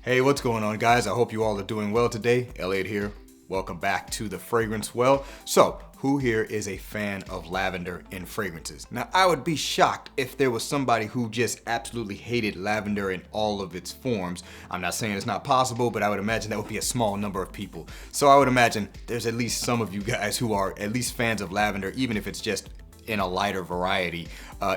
Hey, what's going on, guys? I hope you all are doing well today. Elliot here. Welcome back to The Fragrance Well. So, who here is a fan of lavender in fragrances? Now, I would be shocked if there was somebody who just absolutely hated lavender in all of its forms. I'm not saying it's not possible, but I would imagine that would be a small number of people. So I would imagine there's at least some of you guys who are at least fans of lavender, even if it's just in a lighter variety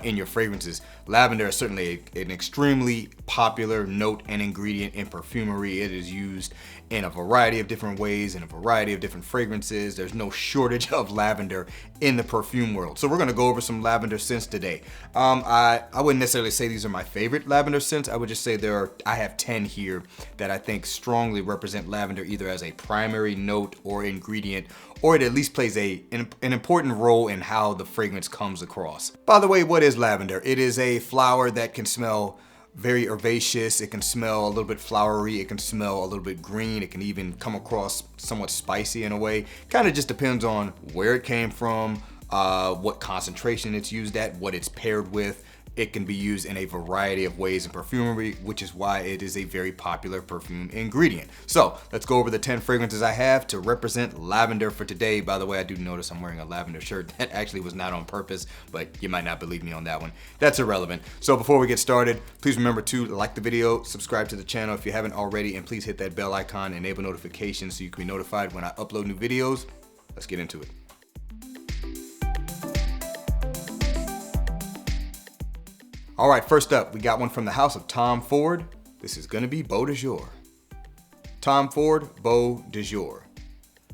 in your fragrances. Lavender is certainly an extremely popular note and ingredient in perfumery. It is used in a variety of different ways, in a variety of different fragrances. There's no shortage of lavender in the perfume world. So we're gonna go over some lavender scents today. I wouldn't necessarily say these are my favorite lavender scents. I would just say I have 10 here that I think strongly represent lavender either as a primary note or ingredient, or it at least plays an important role in how the fragrance comes across. By the way, what is lavender? It is a flower that can smell very herbaceous. It can smell a little bit flowery. It can smell a little bit green. It can even come across somewhat spicy in a way. Kind of just depends on where it came from, what concentration it's used at, what it's paired with. It can be used in a variety of ways in perfumery, which is why it is a very popular perfume ingredient. So let's go over the 10 fragrances I have to represent lavender for today. By the way, I do notice I'm wearing a lavender shirt. That actually was not on purpose, but you might not believe me on that one. That's irrelevant. So before we get started, please remember to like the video, subscribe to the channel if you haven't already, and please hit that bell icon, enable notifications so you can be notified when I upload new videos. Let's get into it. All right, first up, we got one from the house of Tom Ford. This is gonna be Beau De Jour. Tom Ford, Beau De Jour.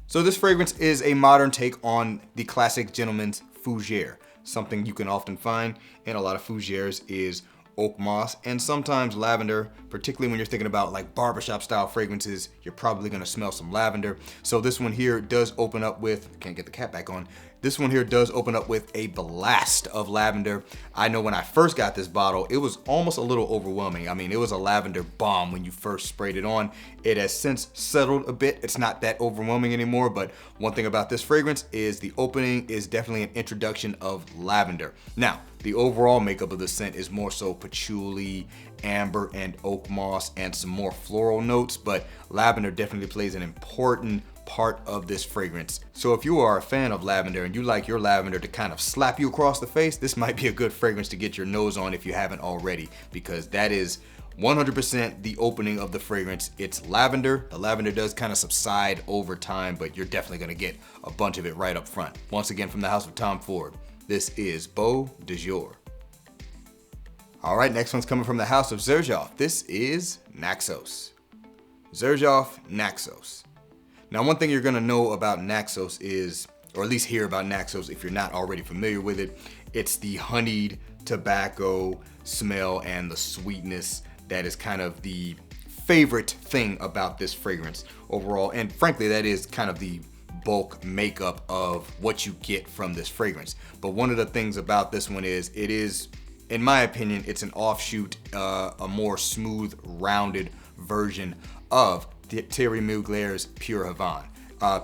So this fragrance is a modern take on the classic gentleman's fougere. Something you can often find in a lot of fougères is oak moss and sometimes lavender, particularly when you're thinking about like barbershop style fragrances, you're probably gonna smell some lavender. So this one here does open up with, can't get the cap back on, this one here does open up with a blast of lavender. I know when I first got this bottle, it was almost a little overwhelming. I mean, it was a lavender bomb when you first sprayed it on. It has since settled a bit. It's not that overwhelming anymore, but one thing about this fragrance is the opening is definitely an introduction of lavender. Now, the overall makeup of the scent is more so patchouli, amber, and oak moss, and some more floral notes, but lavender definitely plays an important part of this fragrance. So if you are a fan of lavender and you like your lavender to kind of slap you across the face, this might be a good fragrance to get your nose on if you haven't already, because that is 100% the opening of the fragrance. It's lavender. The lavender does kind of subside over time, but you're definitely gonna get a bunch of it right up front. Once again, from the house of Tom Ford, this is Beau De Jour. All right, next one's coming from the house of Xerjoff. This is Naxos. Xerjoff Naxos. Now, one thing you're gonna know about Naxos is, or at least hear about Naxos if you're not already familiar with it, it's the honeyed tobacco smell and the sweetness that is kind of the favorite thing about this fragrance overall. And frankly, that is kind of the bulk makeup of what you get from this fragrance. But one of the things about this one is, it is, in my opinion, it's an offshoot, a more smooth, rounded version of Thierry Mugler's Pure Havane.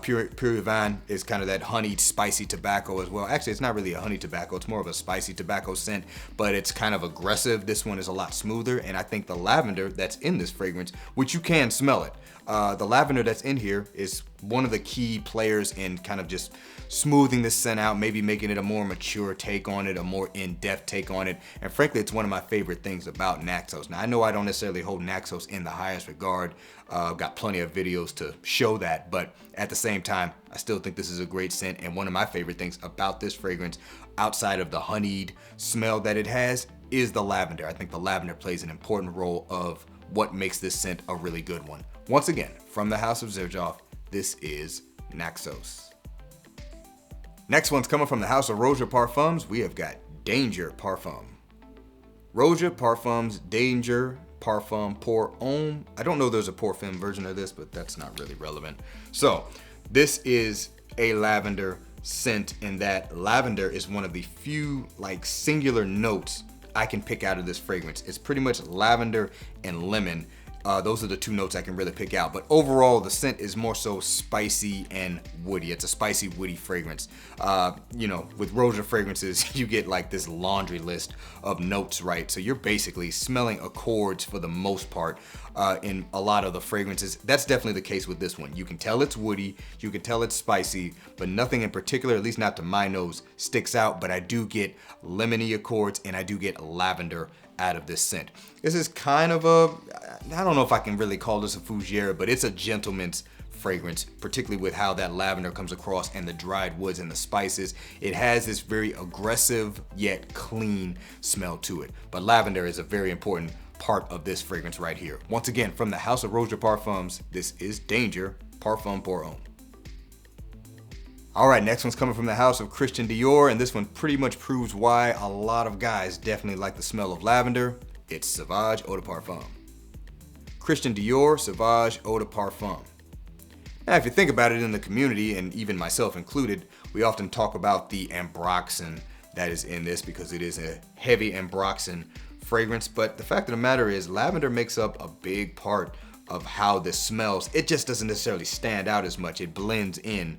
Pure Havane is kind of that honeyed, spicy tobacco as well. Actually, it's not really a honey tobacco, it's more of a spicy tobacco scent, but it's kind of aggressive. This one is a lot smoother, and I think the lavender that's in this fragrance, which you can smell it, the lavender that's in here is one of the key players in kind of just smoothing this scent out, maybe making it a more mature take on it, a more in-depth take on it. And frankly, it's one of my favorite things about Naxos. Now, I know I don't necessarily hold Naxos in the highest regard. I've got plenty of videos to show that, but at the same time, I still think this is a great scent. And one of my favorite things about this fragrance, outside of the honeyed smell that it has, is the lavender. I think the lavender plays an important role of what makes this scent a really good one. Once again, from the house of Xerjoff, this is Naxos. Next one's coming from the house of Roja Parfums. We have got Danger Parfum. Roja Parfums Danger Parfum Pour Homme. I don't know if there's a Pour Femme version of this, but that's not really relevant. So this is a lavender scent in that lavender is one of the few like singular notes I can pick out of this fragrance. It's pretty much lavender and lemon Those are the two notes I can really pick out. But overall, the scent is more so spicy and woody. It's a spicy, woody fragrance. With Roja fragrances, you get like this laundry list of notes, right? So you're basically smelling accords for the most part in a lot of the fragrances. That's definitely the case with this one. You can tell it's woody, you can tell it's spicy, but nothing in particular, at least not to my nose, sticks out. But I do get lemony accords and I do get lavender out of this scent. This is kind of I don't know if I can really call this a fougere, but it's a gentleman's fragrance, particularly with how that lavender comes across and the dried woods and the spices. It has this very aggressive yet clean smell to it. But lavender is a very important part of this fragrance right here. Once again, from the House of Roja Parfums, this is Danger Parfum pour Homme. All right, next one's coming from the House of Christian Dior, and this one pretty much proves why a lot of guys definitely like the smell of lavender. It's Sauvage Eau de Parfum. Christian Dior Sauvage Eau de Parfum. Now, if you think about it in the community, and even myself included, we often talk about the ambroxan that is in this because it is a heavy ambroxan fragrance. But the fact of the matter is, lavender makes up a big part of how this smells. It just doesn't necessarily stand out as much. It blends in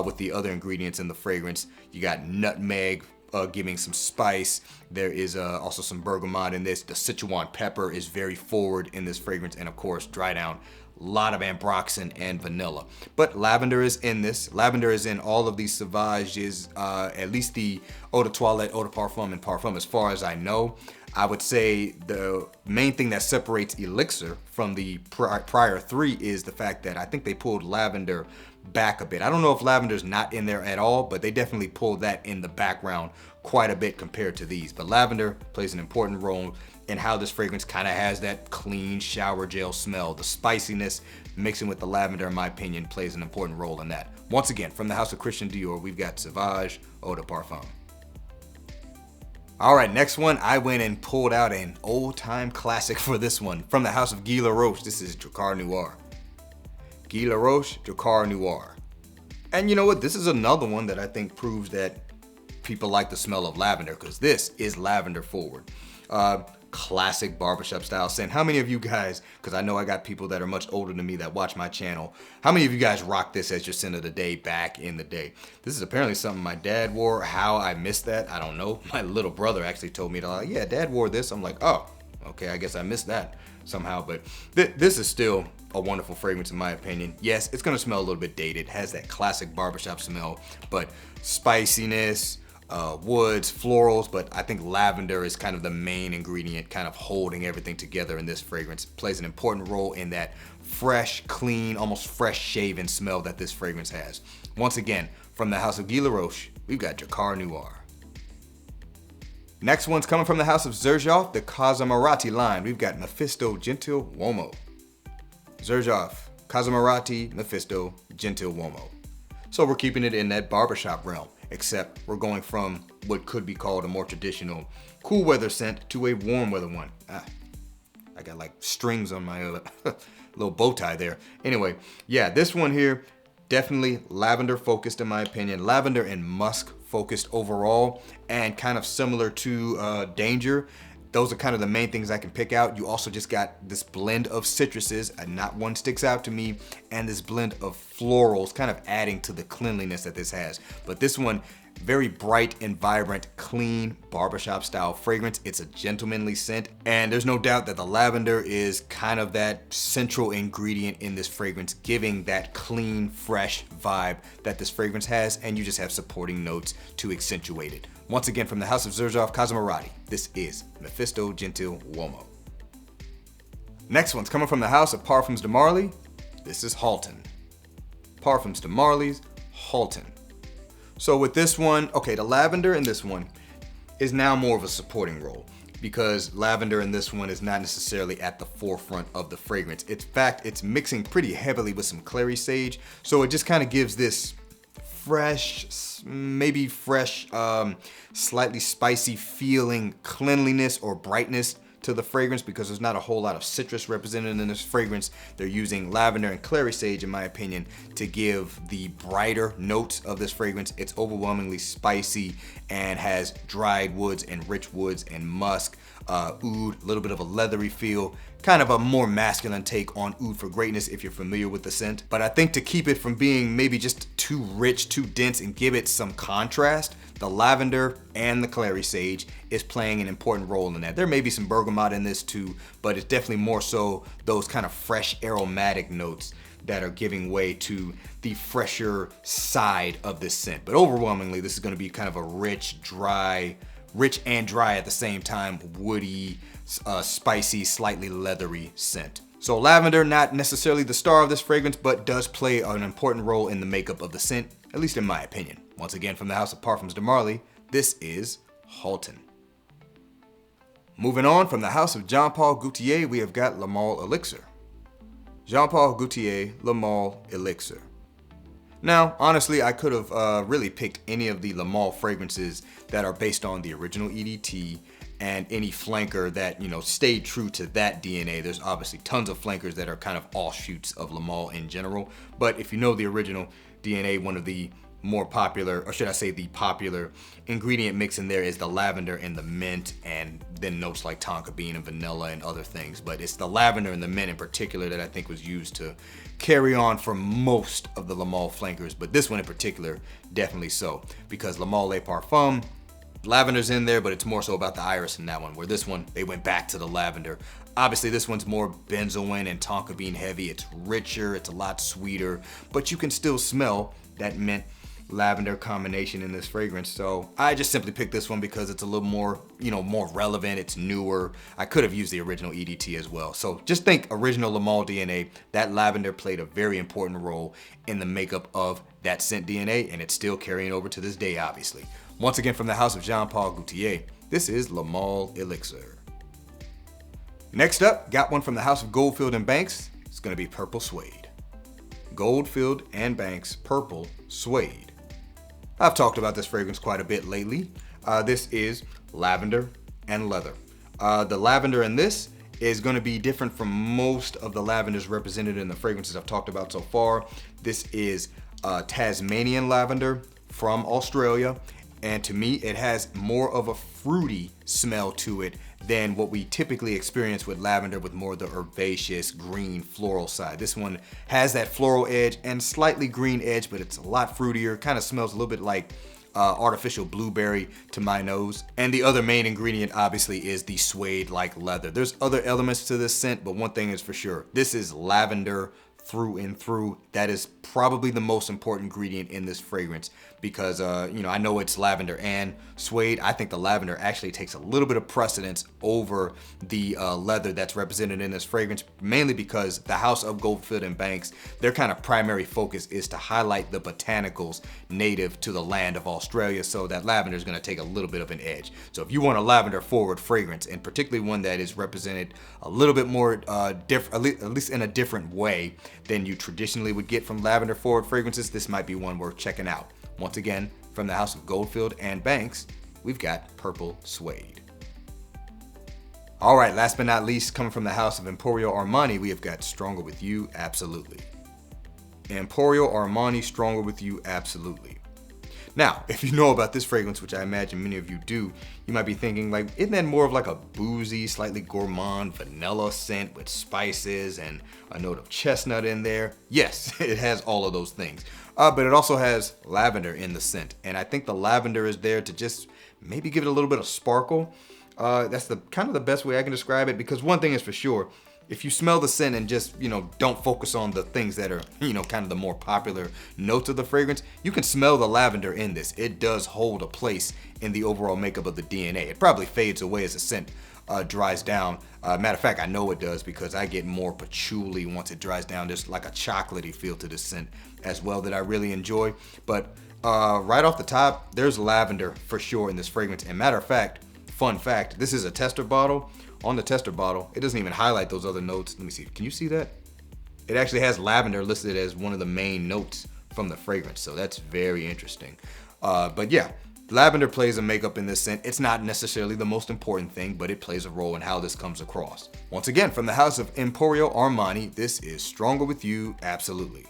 with the other ingredients in the fragrance. You got nutmeg giving some spice. There is also some bergamot in this. The Sichuan pepper is very forward in this fragrance, and of course, dry down. A lot of ambroxan and vanilla. But lavender is in this. Lavender is in all of these Sauvages, at least the Eau de Toilette, Eau de Parfum, and Parfum, as far as I know. I would say the main thing that separates Elixir from the prior three is the fact that I think they pulled lavender back a bit. I don't know if lavender's not in there at all, but they definitely pulled that in the background quite a bit compared to these. But lavender plays an important role in how this fragrance kind of has that clean shower gel smell. The spiciness mixing with the lavender, in my opinion, plays an important role in that. Once again, from the House of Christian Dior, we've got Sauvage Eau de Parfum. All right, next one, I went and pulled out an old-time classic for this one. From the House of Guy Laroche, this is Drakkar Noir. Guy Laroche, Drakkar Noir. And you know what? This is another one that I think proves that people like the smell of lavender, because this is lavender forward. Classic barbershop style scent. How many of you guys, because I know I got people that are much older than me that watch my channel, how many of you guys rock this as your scent of the day back in the day? This is apparently something my dad wore. How I missed that, I don't know. My little brother actually told me, yeah, dad wore this. I'm like, oh, okay, I guess I missed that somehow. But this is still a wonderful fragrance in my opinion. Yes, it's gonna smell a little bit dated. It has that classic barbershop smell, but spiciness, woods, florals, but I think lavender is kind of the main ingredient, kind of holding everything together in this fragrance. It plays an important role in that fresh, clean, almost fresh shaven smell that this fragrance has. Once again, from the House of Guy Laroche, we've got Drakkar Noir. Next one's coming from the House of Xerjoff, the Casamarati line. We've got Mefisto Gentiluomo. Xerjoff, Casamarati, Mefisto Gentiluomo. So we're keeping it in that barbershop realm, except we're going from what could be called a more traditional cool weather scent to a warm weather one. I got like strings on my little bow tie there. Anyway, yeah, this one here, definitely lavender focused in my opinion. Lavender and musk focused overall, and kind of similar to Danger. Those are kind of the main things I can pick out. You also just got this blend of citruses, and not one sticks out to me, and this blend of florals kind of adding to the cleanliness that this has. But this one, very bright and vibrant, clean barbershop style fragrance. It's a gentlemanly scent, and there's no doubt that the lavender is kind of that central ingredient in this fragrance, giving that clean, fresh vibe that this fragrance has, and you just have supporting notes to accentuate it. Once again, from the House of Xerjoff, Casamarati, this is Mefisto Gentiluomo. Next one's coming from the House of Parfums de Marly. This is Haltane. Parfums de Marly's Haltane. So with this one, okay, the lavender in this one is now more of a supporting role, because lavender in this one is not necessarily at the forefront of the fragrance. In fact, it's mixing pretty heavily with some clary sage, so it just kind of gives this fresh, maybe fresh, slightly spicy feeling cleanliness or brightness to the fragrance, because there's not a whole lot of citrus represented in this fragrance. They're using lavender and clary sage, in my opinion, to give the brighter notes of this fragrance. It's overwhelmingly spicy and has dried woods and rich woods and musk. oud, a little bit of a leathery feel, kind of a more masculine take on Oud for Greatness if you're familiar with the scent. But I think to keep it from being maybe just too rich, too dense, and give it some contrast, the lavender and the clary sage is playing an important role in that. There may be some bergamot in this too, but it's definitely more so those kind of fresh aromatic notes that are giving way to the fresher side of this scent. But overwhelmingly, this is gonna be kind of a rich and dry at the same time, woody, spicy, slightly leathery scent. So lavender, not necessarily the star of this fragrance, but does play an important role in the makeup of the scent, at least in my opinion. Once again, from the House of Parfums de Marly, this is Haltane. Moving on, from the House of Jean Paul Gaultier, we have got Male Elixir. Jean Paul Gaultier, Male Elixir. Now, honestly, I could have really picked any of the Male fragrances that are based on the original EDT and any flanker that, stayed true to that DNA. There's obviously tons of flankers that are kind of offshoots of Male in general. But if you know the original DNA, one of the more popular, or should I say the popular ingredient mix in there is the lavender and the mint, and then notes like tonka bean and vanilla and other things. But it's the lavender and the mint in particular that I think was used to carry on for most of the Male flankers, but this one in particular, definitely so, because Male Parfum, lavender's in there, but it's more so about the iris in that one, where this one, they went back to the lavender. Obviously, this one's more benzoin and tonka bean heavy. It's richer, it's a lot sweeter, but you can still smell that mint lavender combination in this fragrance. So I just simply picked this one because it's a little more, more relevant. It's newer. I could have used the original EDT as well. So just think original Male DNA, that lavender played a very important role in the makeup of that scent DNA, and it's still carrying over to this day, obviously. Once again, from the House of Jean Paul Gaultier, this is Male Elixir. Next up, got one from the House of Goldfield and Banks. It's gonna be Purple Suede. Goldfield and Banks Purple Suede. I've talked about this fragrance quite a bit lately. This is lavender and leather. The lavender in this is going to be different from most of the lavenders represented in the fragrances I've talked about so far. This is Tasmanian lavender from Australia, and to me it has more of a fruity smell to it than what we typically experience with lavender, with more of the herbaceous green floral side. This one has that floral edge and slightly green edge, but it's a lot fruitier. Kind of smells a little bit like artificial blueberry to my nose. And the other main ingredient obviously is the suede-like leather. There's other elements to this scent, but one thing is for sure, this is lavender through and through. That is probably the most important ingredient in this fragrance because, I know it's lavender and suede. I think the lavender actually takes a little bit of precedence over the leather that's represented in this fragrance, mainly because the House of Goldfield and Banks, their kind of primary focus is to highlight the botanicals native to the land of Australia, so that lavender is going to take a little bit of an edge. So if you want a lavender forward fragrance, and particularly one that is represented a little bit more different, at least in a different way than you traditionally would get from lavender forward fragrances, this might be one worth checking out. Once again, from the House of Goldfield and Banks, we've got Purple Suede. All right, last but not least, coming from the House of Emporio Armani, we have got Stronger With You, Absolutely. Emporio Armani, Stronger With You, Absolutely. Now, if you know about this fragrance, which I imagine many of you do, you might be thinking, like, isn't that more of like a boozy, slightly gourmand vanilla scent with spices and a note of chestnut in there? Yes, it has all of those things. But it also has lavender in the scent. And I think the lavender is there to just maybe give it a little bit of sparkle. That's the kind of the best way I can describe it, because one thing is for sure, if you smell the scent and just, don't focus on the things that are, kind of the more popular notes of the fragrance, you can smell the lavender in this. It does hold a place in the overall makeup of the DNA. It probably fades away as the scent dries down. Matter of fact, I know it does because I get more patchouli once it dries down. There's like a chocolatey feel to this scent as well that I really enjoy. But right off the top, there's lavender for sure in this fragrance. And matter of fact, fun fact, this is a tester bottle. On the tester bottle, it doesn't even highlight those other notes. Let me see, can you see that? It actually has lavender listed as one of the main notes from the fragrance, so that's very interesting. But yeah, lavender plays a makeup in this scent. It's not necessarily the most important thing, but it plays a role in how this comes across. Once again, from the House of Emporio Armani, this is Stronger With You, Absolutely.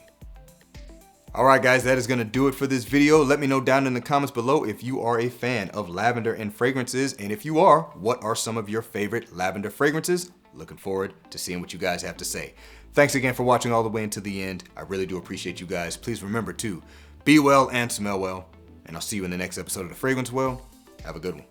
Alright guys, that is going to do it for this video. Let me know down in the comments below if you are a fan of lavender and fragrances, and if you are, what are some of your favorite lavender fragrances? Looking forward to seeing what you guys have to say. Thanks again for watching all the way into the end. I really do appreciate you guys. Please remember to be well and smell well, and I'll see you in the next episode of The Fragrance Well. Have a good one.